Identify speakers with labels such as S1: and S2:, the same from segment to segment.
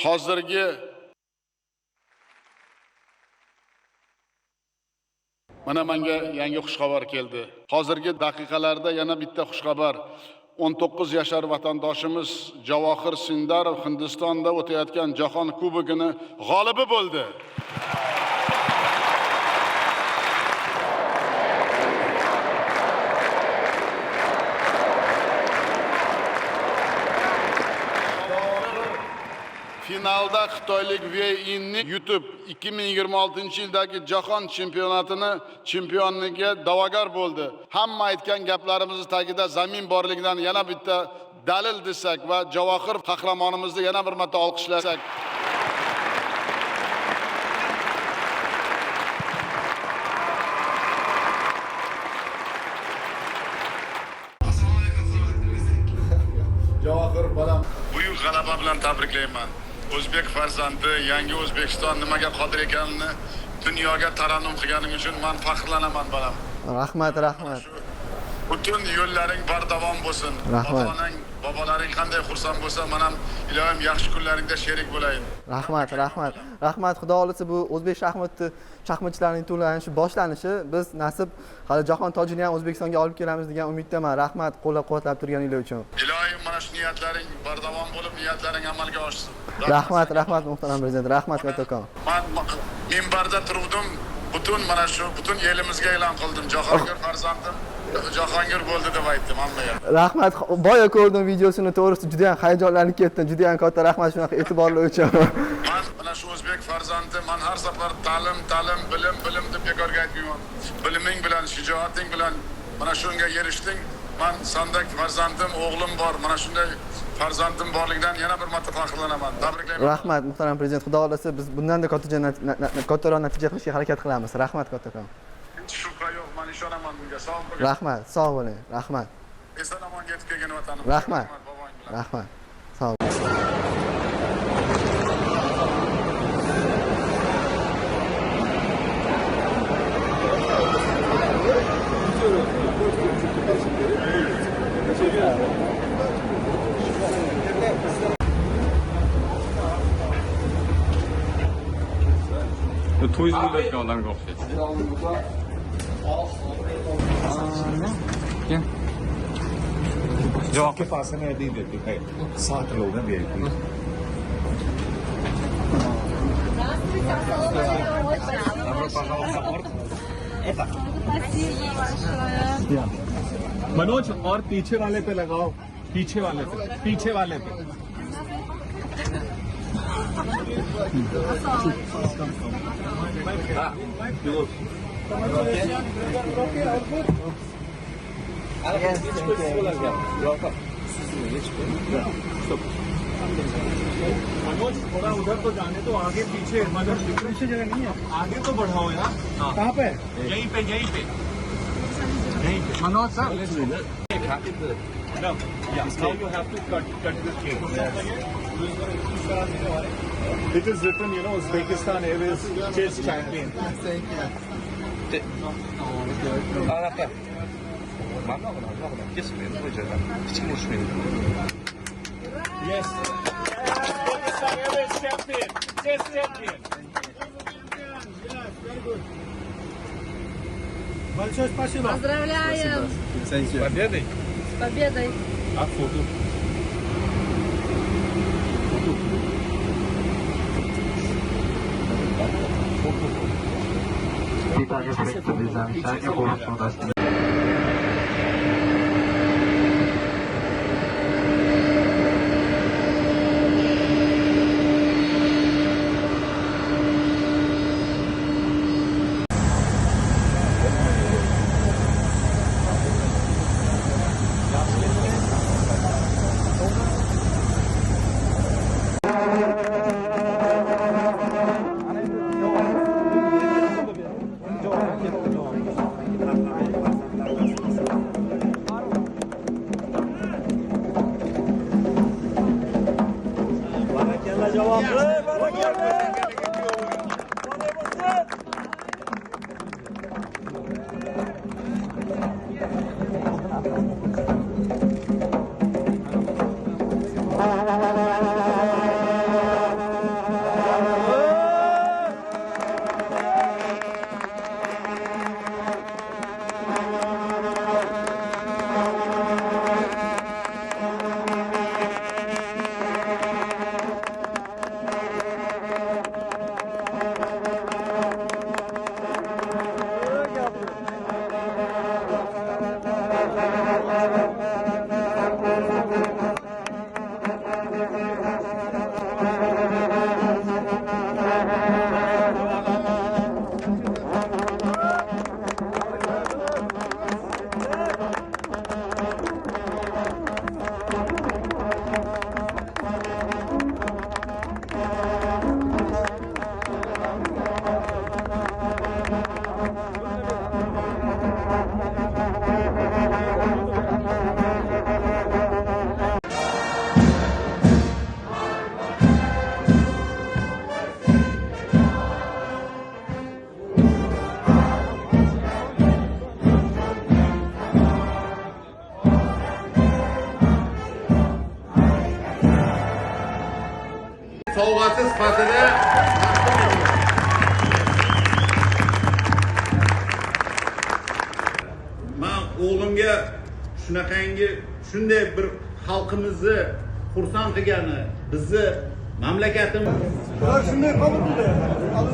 S1: hozirgi mana menga yangi xushxabar keldi. Hozirgi daqiqalarda yana bitta xushxabar. 19 yashar vatandoshimiz Javohir Sindarov Hindistonda o'tayotgan Jahon Kubogini g'olibi bo'ldi. Finalda Xitoylik Wei Yinni yutib 2026-yildagi jahon chempionligiga da'vogar bo'ldi. Hamma aytgan gaplarimiz tagida zamin borligidan yana bitta dalil desak va Javohir qahramonimizni yana bir marta olqishlasak. Javohir bolam, buyuk g'alaba bilan tabriklayman. O'zbek farzandi, yangi O'zbekiston nimaga qodir ekanini dunyoga tarannum qilganing uchun men faxrlanaman bolam.
S2: Rahmat, rahmat.
S1: Butun yo'llaring bardavom bo'lsin. Bobolaring qanday xursand bo'lsa, men ham ilohim yaxshi kunlaringda sherik bo'layin.
S2: Rahmat, rahmat. Rahmat, Xudo xolisa bu o'zbek shaxmatchilarining to'lanishi boshlanishi. Biz nasib hali jahon tojini ham O'zbekistonga olib kelamiz degan umiddaman. Rahmat, qo'llab-quvvatlab turganingiz uchun.
S1: Ilohim mana shu niyatlaring bardavom bo'lib, niyatlaring amalga oshsin.
S2: Rahmat, rahmat muhtaram prezident. Rahmat kattakon.
S1: Men minbarda turdim, butun elimizga e'lon qildim. Jahongir farzandim Jahongir bo'ldi deb aytdim hammaga.
S2: Rahmat, boya ko'rdim videosini, to'g'risi juda ham hayajonlanib ketdim. Juda ham katta rahmat shunaqa e'tiborli uchun.
S1: Men mana shu o'zbek farzandi, men har safar ta'lim, bilim deb bekorga aytmayman. Biliming bilan, shijoating bilan mana shunga erishding. Men sandak farzandim, o'g'lim bor. Mana shunday farzandim borligidan yana bir marta faxrlanaman. Tabriklayman.
S2: Rahmat muhtaram prezident. Xudo xolisa biz bundan-da kattaroq natija qilishga harakat qilamiz. Rahmat kattakon.
S1: Shubha yo'q, men ishonaman bunga. Sog' bo'ling.
S2: Rahmat, sog' bo'ling. Rahmat.
S1: Eson-omon yetib kelgan vatanim.
S2: Rahmat. Rahmat. Sog'
S3: to'yib o'tgan odamga o'xshaysiz.
S4: Job के पास में नहीं देते हैं 7 लोग हैं VIP मनोज और पीछे वाले पे लगाओ पीछे वाले पे मनोज थोड़ा उधर तो जाने तो आगे पीछे मतलब पीछे जगह नहीं है आगे तो बढ़ाओ यार कहाँ पे यहीं पे Manoj sir now you have to cut this cake it is written Uzbekistan Airways chase champion Yes. Uzbekistan Airways champion. Chess champion. Yes, very good. Большое спасибо.
S5: Поздравляем.
S4: С победой.
S5: С победой.
S4: А фото?
S6: Питание проекта для замечания полностью удастся.
S7: sovg'asi sifatida men o'g'limga shunaqangi shunday bir xalqimizni xursand qilgani bizni mamlakatimiz
S4: Ular shunday qabul qildi. Alloh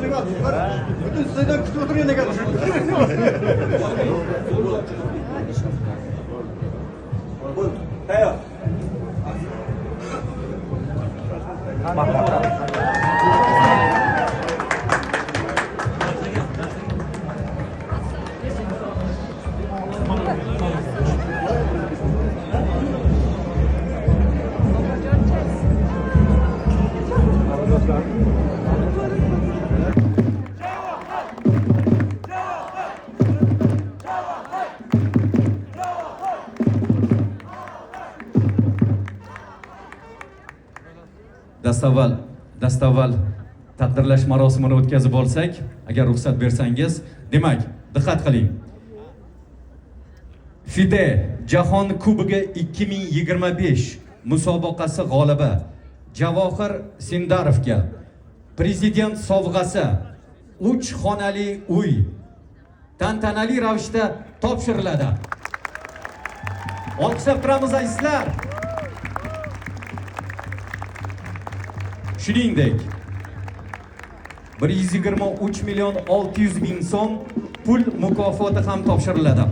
S4: butun sizdan kutib o'tirgan ekan. Tayyor.
S8: dastavval taqdirlash marosimini o'tkazib olsak, agar ruxsat bersangiz, demak, diqqat qiling. FIDE Jahon Kubogi 2025 musobaqasi g'olibi Javohir Sindarovga prezident sovg'asi 3 xonali uy tantanali ravishda topshiriladi. Olqishlab turamiz azizlar. Shuningdek, 123 million 600 ming so'm pul mukofoti ham topshiriladi.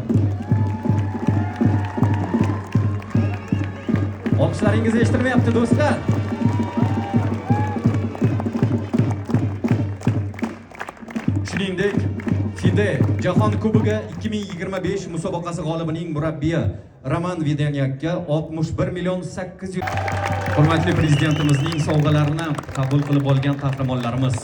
S8: Olqishlaringiz eshitilmayapti do'stlar. Shuningdek, FIDE Jahon Kubogi 2025 musobaqasi g'olibining murabbiyi Roman Vedenyakka 61 million 800. Hurmatli prezidentimizning sovg'alarini qabul qilib olgan qahramonlarimiz.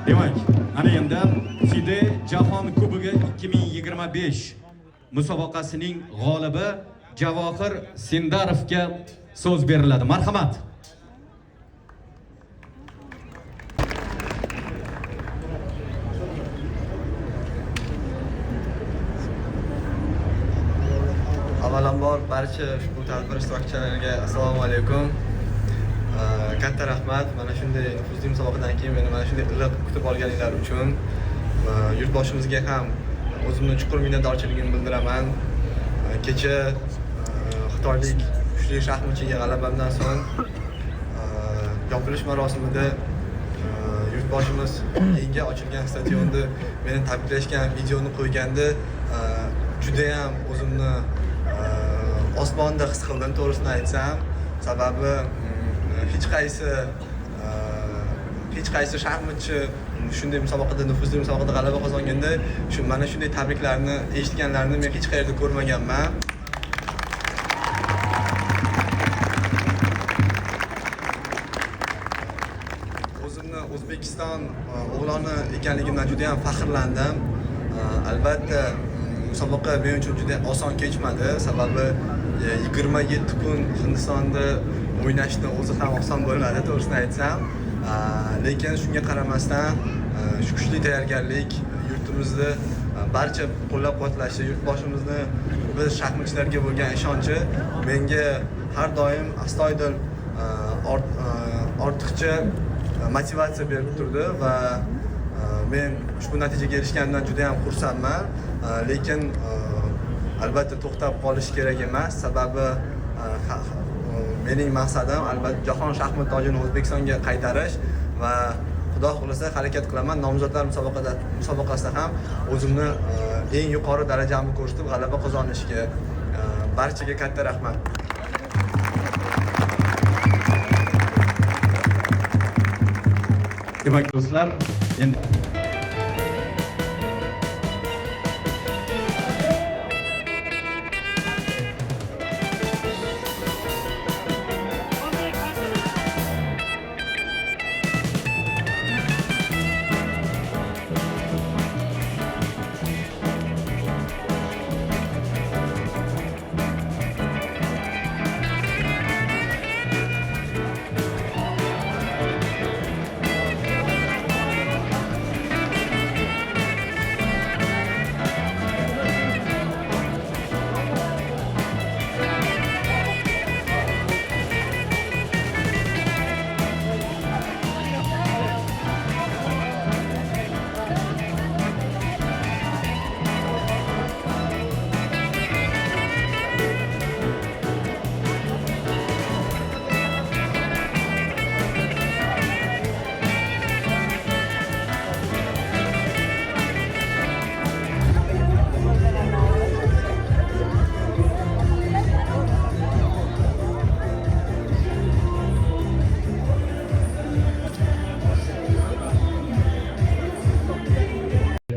S8: Demak, ana endi FIDE Jahon Kubogi 2025 musobaqasining g'olibi Javohir Sindarovga so'z beriladi. Marhamat.
S2: Avvalambor barcha ushbu tadbir ishtirokchilariga assalomu alaykum. Katta rahmat mana shunday nufuzli musobaqadan keyin meni mana shunday iliq kutib olganinglar uchun. Yurtboshimizga ham o'zimning chuqur minnatdorchiligimni bildiraman. Kecha xitoylik kuchli shaxmatchiga g'alabamdan so'ng yopilish marosimida yurtboshimiz yangi ochilgan stadionda meni tabriklashgan videoni qo'yganda juda ham o'zimni osmonda his qildim, to'g'risini aytsam. Sababi hech qaysi shaxmatchi shunday musobaqada, nufuzli musobaqada g'alaba qozonganda mana shunday tabriklarni eshitganlarini men hech qayerda ko'rmaganman. O'zimni O'zbekiston o'g'loni ekanligimdan juda ham faxrlandim. Albatta musobaqa men uchun juda oson kechmadi, sababi 27 kun Hindistonda o'ynashni o'zi ham oson bo'lmadi, to'g'risini aytsam. Lekin shunga qaramasdan shu kuchli tayyorgarlik, yurtimizni barcha qo'llab-quvvatlashi, yurtboshimizni biz shaxmatchilarga bo'lgan ishonchi menga har doim astoydil ortiqcha motivatsiya berib turdi va men ushbu natijaga erishganimdan juda ham xursandman. Lekin albatta to'xtab qolish kerak emas, sababi mening maqsadim albatta jahon shaxmat tojini O'zbekistonga qaytarish va Xudo xolasa harakat qilaman. Nomzodlar musobaqasida ham o'zimni eng yuqori darajamni ko'rsatib g'alaba qozonishga. Barchaga katta rahmat.
S8: Demak do'stlar, endi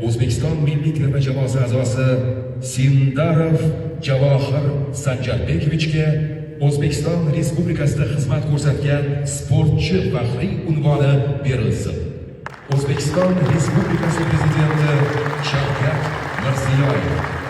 S9: O'zbekiston milliy terma jamoasi a'zosi Sindarov Javohir Sanjarbekovichga O'zbekiston Respublikasida xizmat ko'rsatgan sportchi faxriy unvoni berilsin. O'zbekiston Respublikasi Prezidenti Shavkat Mirziyoyev